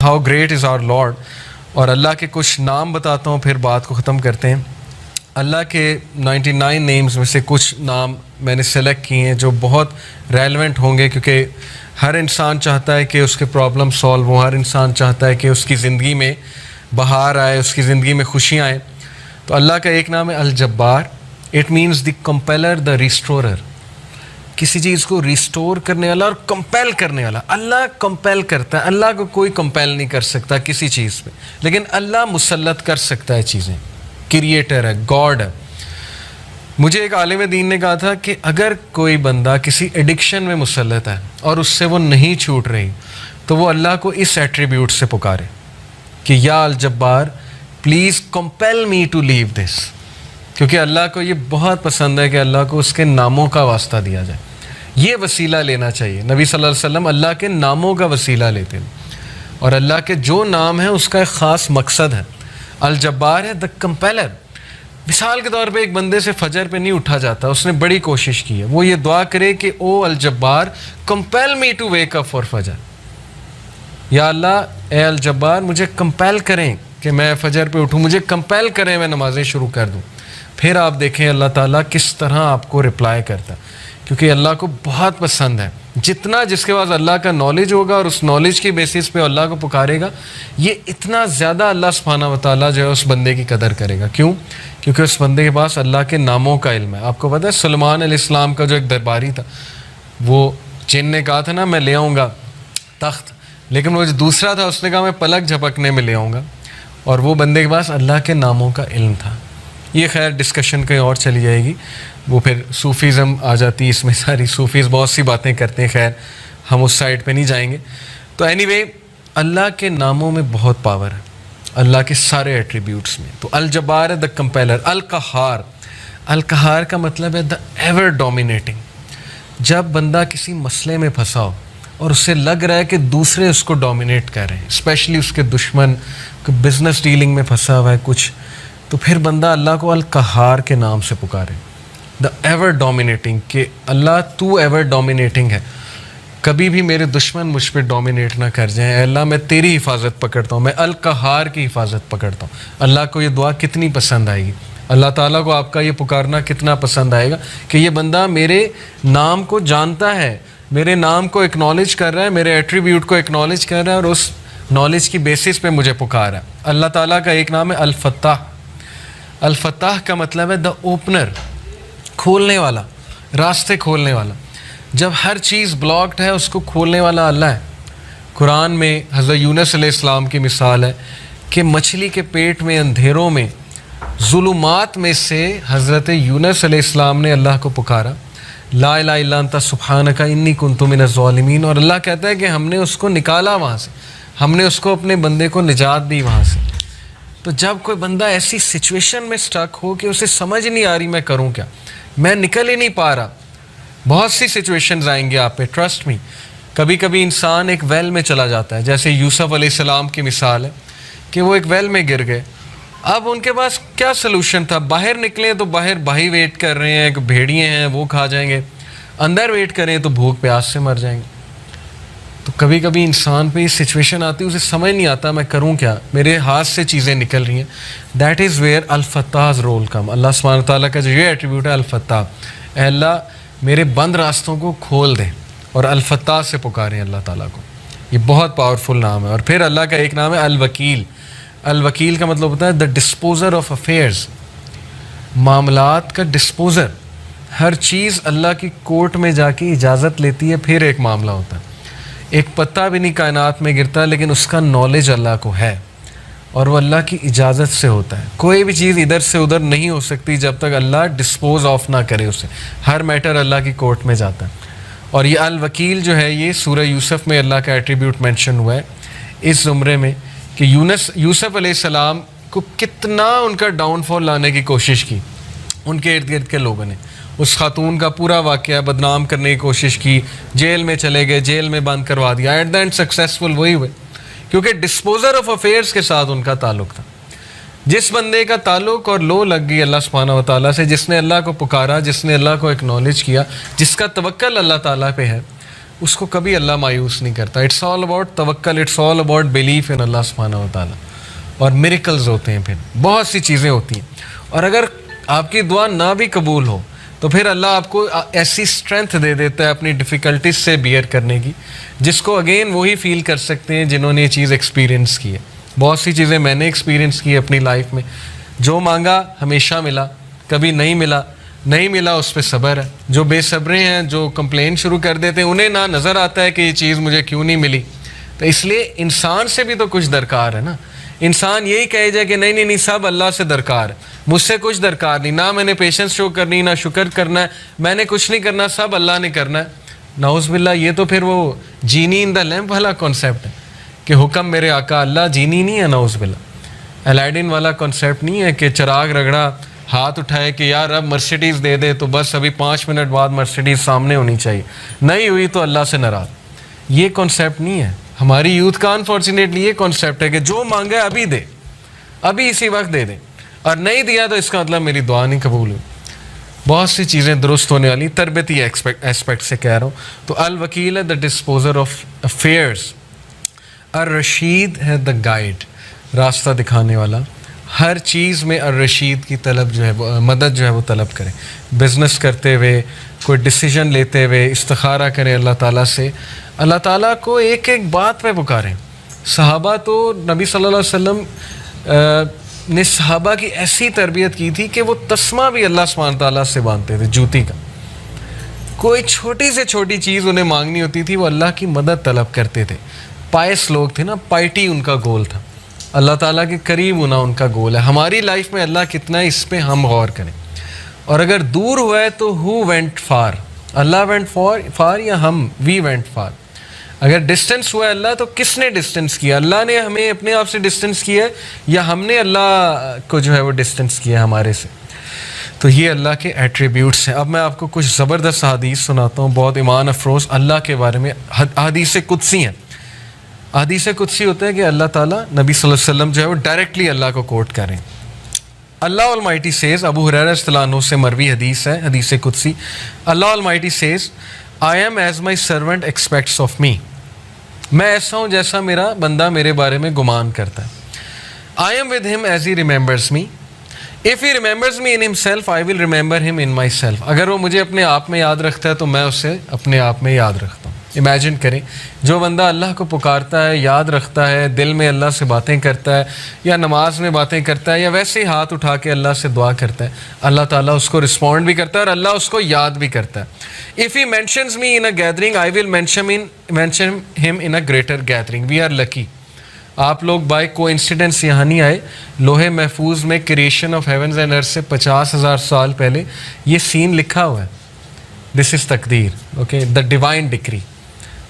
How great is our lord. और अल्लाह के कुछ नाम बताता हूँ, फिर बात को ख़त्म करते हैं। अल्लाह के 99 नेम्स में से कुछ नाम मैंने सेलेक्ट किए हैं जो बहुत रेलेवेंट होंगे, क्योंकि हर इंसान चाहता है कि उसके प्रॉब्लम सॉल्व हो, हर इंसान चाहता है कि उसकी ज़िंदगी में बहार आए, उसकी ज़िंदगी में खुशियाँ आएँ। तो अल्लाह का एक नाम है Al Jabbar. It means the compeller, the restorer, किसी चीज़ को रिस्टोर करने वाला और कंपेल करने वाला। अल्लाह कंपेल करता है, अल्लाह को कोई कंपेल नहीं कर सकता किसी चीज़ पे, लेकिन अल्लाह मुसल्लत कर सकता है चीज़ें। क्रिएटर है, गॉड है। मुझे एक आलिम दीन ने कहा था कि अगर कोई बंदा किसी एडिक्शन में मुसल्लत है और उससे वो नहीं छूट रही, तो वो अल्लाह को इस एट्रीब्यूट से पुकारे कि या Al Jabbar please compel me to leave this, क्योंकि अल्लाह को ये बहुत पसंद है कि अल्लाह को उसके नामों का वास्ता दिया जाए। ये वसीला लेना चाहिए। नबी सल्लल्लाहु अलैहि वसल्लम अल्लाह के नामों का वसीला लेते हैं, और अल्लाह के जो नाम है उसका एक ख़ास मकसद है। अल जब्बार है द कंपेलर। मिसाल के तौर पे एक बंदे से फजर पे नहीं उठा जाता, उसने बड़ी कोशिश की है, वो ये दुआ करे कि ओ Al Jabbar compel me to wake up for फजर। या अल्लाह ए अल जब्बार मुझे कंपेल करें कि मैं फजर पे उठूँ, मुझे कंपेल करें मैं नमाज़ें शुरू कर दूँ। फिर आप देखें अल्लाह ताला किस तरह आपको रिप्लाई करता है, क्योंकि अल्लाह को बहुत पसंद है। जितना जिसके पास अल्लाह का नॉलेज होगा और उस नॉलेज की बेसिस पे अल्लाह को पुकारेगा, ये इतना ज़्यादा अल्लाह सुब्हानहू व तआला जो है उस बंदे की कदर करेगा। क्यों? क्योंकि उस बंदे के पास अल्लाह के नामों का इल्म है। आपको पता है सुलेमान अलैहिस्सलाम का जो एक दरबारी था, वो जिन ने कहा था ना मैं ले आऊँगा तख्त, लेकिन वो जो दूसरा था उसने कहा मैं पलक झपकने में ले आऊँगा, और वो बंदे के पास अल्लाह के नामों का इल्म था। ये खैर डिस्कशन कहीं और चली जाएगी, वो फिर सूफ़ीज़म आ जाती है इसमें सारी। सूफ़ीज़ बहुत सी बातें करते हैं, खैर हम उस साइड पे नहीं जाएंगे। तो एनीवे अल्लाह के नामों में बहुत पावर है, अल्लाह के सारे एट्रीब्यूट्स में। तो अल जब्बार है द कंपेलर। अल कहार, अल कहार का मतलब है द एवर डोमिनेटिंग। जब बंदा किसी मसले में फंसा हो और उससे लग रहा है कि दूसरे उसको डोमिनेट कर रहे हैं, स्पेशली उसके दुश्मन, बिज़नेस डीलिंग में फंसा हुआ है कुछ, तो फिर बंदा अल्लाह को अल कहार के नाम से पुकारे, द एवर डोमिनेटिंग, कि अल्लाह तू एवर डोमिनेटिंग है, कभी भी मेरे दुश्मन मुझ पर डोमिनेट ना कर जाएं। अल्लाह मैं तेरी हिफाजत पकड़ता हूँ, मैं अल कहार की हिफाजत पकड़ता हूँ। अल्लाह को ये दुआ कितनी पसंद आएगी, अल्लाह ताला को आपका ये पुकारना कितना पसंद आएगा कि ये बंदा मेरे नाम को जानता है, मेरे नाम को एक्नॉलेज कर रहा है, मेरे एट्रीब्यूट को एक्नॉलेज कर रहा है, और उस नॉलेज की बेसिस पे मुझे पुकार है। अल्लाह ताला का एक नाम है अल फत्ताह। अल फत्ताह का मतलब है द ओपनर, खोलने वाला, रास्ते खोलने वाला। जब हर चीज़ ब्लॉक्ड है उसको खोलने वाला अल्लाह है। कुरान में हज़रत यूनुस अलैहिस्सलाम की मिसाल है कि मछली के पेट में अंधेरों में ज़ुलुमात में से हज़रत यूनुस अलैहिस्सलाम ने अल्लाह को पुकारा, ला इलाहा इल्ला अंता सुब्हानका इन्नी कुन्तु मिनज़ ज़ालिमीन, और अल्लाह कहता है कि हमने उसको निकाला वहाँ से, हमने उसको अपने बंदे को निजात दी वहाँ से। तो जब कोई बंदा ऐसी सिचुएशन में स्टक हो कि उसे समझ नहीं आ रही मैं करूं क्या, मैं निकल ही नहीं पा रहा, बहुत सी सिचुएशंस आएंगी आप पे, ट्रस्ट मी। कभी कभी इंसान एक वेल में चला जाता है, जैसे यूसुफ अलैहिस्सलाम की मिसाल है कि वो एक वेल में गिर गए। अब उनके पास क्या सलूशन था? बाहर निकले तो बाहर भाई वेट कर रहे हैं, भेड़िए हैं वो खा जाएंगे, अंदर वेट करें तो भूख प्यास से मर जाएंगे। तो कभी कभी इंसान पे ये सिचुएशन आती है, उसे समझ नहीं आता मैं करूं क्या, मेरे हाथ से चीज़ें निकल रही हैं। That is where Al Fattah's role come. अल्लाह सुब्हानहू व तआला का जो ये एट्रीब्यूट है अल फत्ताह, अल्लाह मेरे बंद रास्तों को खोल दें, और अल फत्ताह से पुकारें अल्लाह ताला को। ये बहुत पावरफुल नाम है। और फिर अल्लाह का एक नाम है अल वकील। अल वकील का मतलब होता है द डिस्पोज़र ऑफ अफेयर्स, मामलात का डिस्पोज़र। हर चीज़ अल्लाह की कोर्ट में जाके इजाज़त लेती है, फिर एक मामला होता है। एक पत्ता भी नहीं कायनात में गिरता, लेकिन उसका नॉलेज अल्लाह को है, और वो अल्लाह की इजाज़त से होता है। कोई भी चीज़ इधर से उधर नहीं हो सकती जब तक अल्लाह डिस्पोज ऑफ ना करे उसे। हर मैटर अल्लाह की कोर्ट में जाता है। और ये अल वकील जो है, ये सूरह यूसुफ में अल्लाह का एट्रीब्यूट मेंशन हुआ है इस ज़ुमरे में, कि यूसुफ अलैहिस्सलाम को कितना उनका डाउनफॉल लाने की कोशिश की उनके इर्द गिर्द के लोगों ने। उस खातून का पूरा वाक़या बदनाम करने की कोशिश की, जेल में चले गए, जेल में बंद करवा दिया। एट द एंड सक्सेसफुल वही हुए, क्योंकि डिस्पोज़र ऑफ अफेयर्स के साथ उनका ताल्लुक था। जिस बंदे का ताल्लुक और लो लग गई अल्लाह सुब्हानहू व तआला से, जिसने अल्लाह को पुकारा, जिसने अल्लाह को एक्नॉलेज किया, जिसका तवक्कल अल्लाह ताला पे है, उसको कभी अल्लाह मायूस नहीं करता। इट्स ऑल अबाउट तवक्कल, it's all about belief in Allah सुब्हानहू व तआला। और मिरेकल्स होते हैं, फिर बहुत सी चीज़ें होती हैं। और अगर आपकी दुआ ना भी कबूल हो तो फिर अल्लाह आपको ऐसी स्ट्रेंथ दे देता है अपनी डिफ़िकल्टीज से बियर करने की, जिसको अगेन वही फील कर सकते हैं जिन्होंने ये चीज़ एक्सपीरियंस की है। बहुत सी चीज़ें मैंने एक्सपीरियंस की है अपनी लाइफ में। जो मांगा हमेशा मिला, कभी नहीं मिला, नहीं मिला उस पर सब्र है। जो बेसब्रे हैं, जो कंप्लेन शुरू कर देते हैं, उन्हें ना नज़र आता है कि ये चीज़ मुझे क्यों नहीं मिली। तो इसलिए इंसान से भी तो कुछ दरकार है ना। इंसान यही कहे जाए कि नहीं नहीं नहीं, सब अल्लाह से दरकार है, मुझसे कुछ दरकार नहीं, ना मैंने पेशेंस शो करनी, ना शुक्र करना है, मैंने कुछ नहीं करना, सब अल्लाह ने करना है। नाउज़ बिल्लाह, ये तो फिर वो जीनी इन द लैम्प वाला कॉन्सेप्ट है कि हुक्म मेरे आका अल्लाह, जीनी नहीं है। नाउज़ बिल्लाह, अलादीन वाला कॉन्सेप्ट नहीं है कि चिराग रगड़ा, हाथ उठाए कि यार अब मर्सिडीज़ दे दे, तो बस अभी 5 मिनट बाद मर्सिडीज़ सामने होनी चाहिए, नहीं हुई तो अल्लाह से नाराज़। ये कॉन्सेप्ट नहीं है। हमारी यूथ का अनफॉर्चुनेटली ये कॉन्सेप्ट है कि जो मांगा अभी दे, अभी इसी वक्त दे दे, और नहीं दिया तो इसका मतलब मेरी दुआ नहीं कबूल हुई। बहुत सी चीज़ें दुरुस्त होने वाली, तरबती एस्पेक्ट से कह रहा हूँ। तो अल वकील है द डिस्पोजर ऑफ अफेयर्स, अर रशीद है द गाइड, रास्ता दिखाने वाला। हर चीज़ में अर रशीद की तलब जो है, मदद जो है वो तलब करें। बिज़नेस करते हुए, कोई डिसीजन लेते हुए इस्तिखारा करें अल्लाह ताला से, अल्लाह ताला को एक एक बात पे पुकारें। सहाबा तो नबी सल्लल्लाहु अलैहि वसल्लम ने सहाबा की ऐसी तरबियत की थी कि वो तस्मा भी अल्लाह सुब्हानहू ताला से बांधते थे, जूती का। कोई छोटी से छोटी चीज़ उन्हें मांगनी होती थी, वो अल्लाह की मदद तलब करते थे। पायस लोग थे ना, पाइटी उनका गोल था, अल्लाह ताला के करीब होना उनका गोल है। हमारी लाइफ में अल्लाह कितना है, इस पर हम गौर करें। और अगर दूर हुआ है तो who went far, Allah went फार या हम, वी वेंट फार। अगर डिस्टेंस हुआ है अल्लाह, तो किसने डिस्टेंस किया? अल्लाह ने हमें अपने आप से डिस्टेंस किया है या हमने अल्लाह को जो है वो डिस्टेंस किया हमारे से? तो ये अल्लाह के एट्रीब्यूट्स हैं। अब मैं आपको कुछ ज़बरदस्त हदीस सुनाता हूँ, बहुत ईमान अफरोज़ अल्लाह के बारे में। हदीस कुदसी हैं। हदीस कुदसी होता है कि अल्लाह ताला, नबी सल्लल्लाहु अलैहि वसल्लम जो है वो डायरेक्टली अल्लाह को कोट करें। अल्लाह अलमाइटी सेज, अबू हुरैरा रज़ियल्लाहु अन्हु से मरवी हदीस है, हदीस कुदसी। Allah almighty says, I am as my servant expects of me. मैं ऐसा हूँ जैसा मेरा बंदा मेरे बारे में गुमान करता है। I am with him as he remembers me, if he remembers me in himself I will remember him in myself. अगर वो मुझे अपने आप में याद रखता है तो मैं उसे अपने आप में याद रखता हूँ। इमेजिन करें, जो बंदा अल्लाह को पुकारता है, याद रखता है, दिल में अल्लाह से बातें करता है, या नमाज में बातें करता है, या वैसे ही हाथ उठा के अल्लाह से दुआ करता है, अल्लाह ताला उसको रिस्पॉन्ड भी करता है और अल्लाह उसको याद भी करता है। If he mentions me in a gathering I will mention him in a greater gathering. We are lucky. आप लोग बाय कोइंसिडेंस यहाँ नहीं आए। लोहे महफूज में creation of havens and earth से 50,000 साल पहले ये सीन लिखा हुआ है। दिस इज़ तकदीर, ओके, द डिवाइन डिक्री।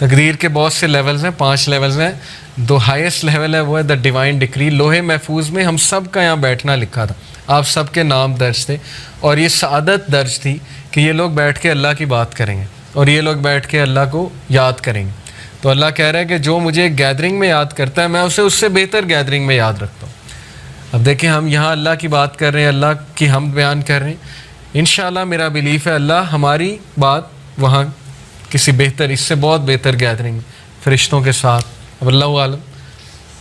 तकदीर के बहुत से लेवल्स हैं, 5 लेवल्स हैं। दो हाईएस्ट लेवल है वो है द डिवाइन डिक्री। लोहे महफूज में हम सब का यहाँ बैठना लिखा था, आप सब के नाम दर्ज थे, और ये सादत दर्ज थी कि ये लोग बैठ के अल्लाह की बात करेंगे और ये लोग बैठ के अल्लाह को याद करेंगे। तो अल्लाह कह रहा है कि जो मुझे गैदरिंग में याद करता है, मैं उसे उससे बेहतर गैदरिंग में याद रखता हूँ। अब देखिए, हम यहाँ अल्लाह की बात कर रहे हैं, अल्लाह की हम बयान कर रहे हैं। इंशाअल्लाह मेरा बिलीफ है अल्लाह हमारी बात वहाँ किसी बेहतर, इससे बहुत बेहतर गैदरिंग फरिश्तों के साथ, अब अल्लाह आलम।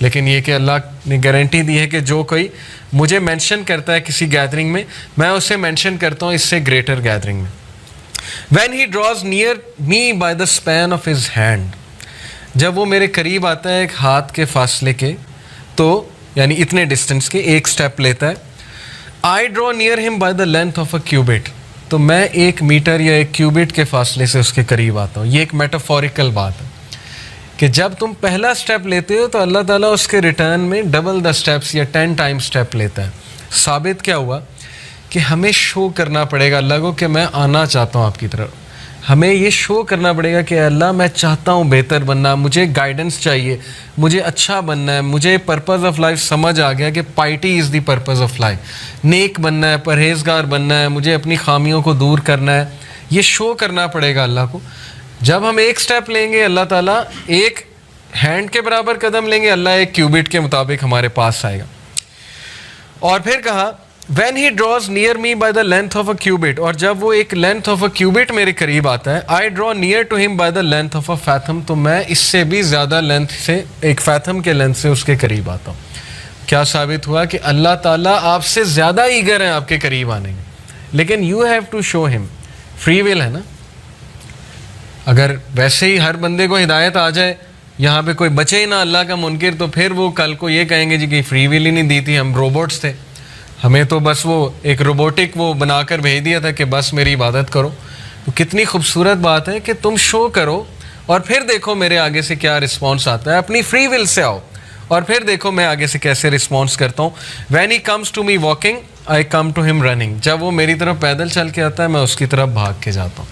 लेकिन ये कि अल्लाह ने गारंटी दी है कि जो कोई मुझे मेंशन करता है किसी गैदरिंग में, मैं उसे मेंशन करता हूँ इससे ग्रेटर गैदरिंग में। When he draws near me by the span of his hand, जब वो मेरे करीब आता है एक हाथ के फासले के, तो यानी इतने डिस्टेंस के, एक स्टेप लेता है। I draw near him by the length of a cubit, तो मैं 1 मीटर या 1 क्यूबिट के फासले से उसके करीब आता हूँ। ये एक मेटाफोरिकल बात है कि जब तुम पहला स्टेप लेते हो तो अल्लाह ताला उसके रिटर्न में डबल द स्टेप्स या 10 टाइम स्टेप लेता है। साबित क्या हुआ कि हमें शो करना पड़ेगा अल्लाह को कि मैं आना चाहता हूँ आपकी तरफ। हमें ये शो करना पड़ेगा कि अल्लाह मैं चाहता हूँ बेहतर बनना, मुझे गाइडेंस चाहिए, मुझे अच्छा बनना है, मुझे पर्पज़ ऑफ लाइफ समझ आ गया कि piety is the purpose of life, नेक बनना है, परहेजगार बनना है, मुझे अपनी खामियों को दूर करना है। ये शो करना पड़ेगा अल्लाह को। जब हम एक स्टेप लेंगे, अल्लाह ताला एक हैंड के बराबर कदम लेंगे, अल्लाह 1 क्यूबिट के मुताबिक हमारे पास आएगा। और फिर कहा When he draws near me by the length of a cubit, और जब वो एक length of a cubit मेरे करीब आता है, I draw near to him by the length of a fathom, तो मैं इससे भी ज़्यादा लेंथ से, एक fathom के लेंथ से उसके करीब आता हूँ। क्या साबित हुआ कि अल्लाह ताला आपसे ज़्यादा ईगर है आपके करीब आने में, लेकिन you have to show him, free will है ना। अगर वैसे ही हर बंदे को हिदायत आ जाए, यहाँ पे कोई बचे ही ना अल्लाह का मुनकिर, तो फिर वो कल को ये कहेंगे जी कि फ्री विल ही नहीं दी थी, हम रोबोट्स थे, हमें तो बस वो एक रोबोटिक वो बनाकर भेज दिया था कि बस मेरी इबादत करो। तो कितनी खूबसूरत बात है कि तुम शो करो और फिर देखो मेरे आगे से क्या रिस्पॉन्स आता है। अपनी फ्री विल से आओ और फिर देखो मैं आगे से कैसे रिस्पॉन्स करता हूँ। When he comes to me walking I come to him running, जब वो मेरी तरफ पैदल चल के आता है मैं उसकी तरफ भाग के जाता हूँ।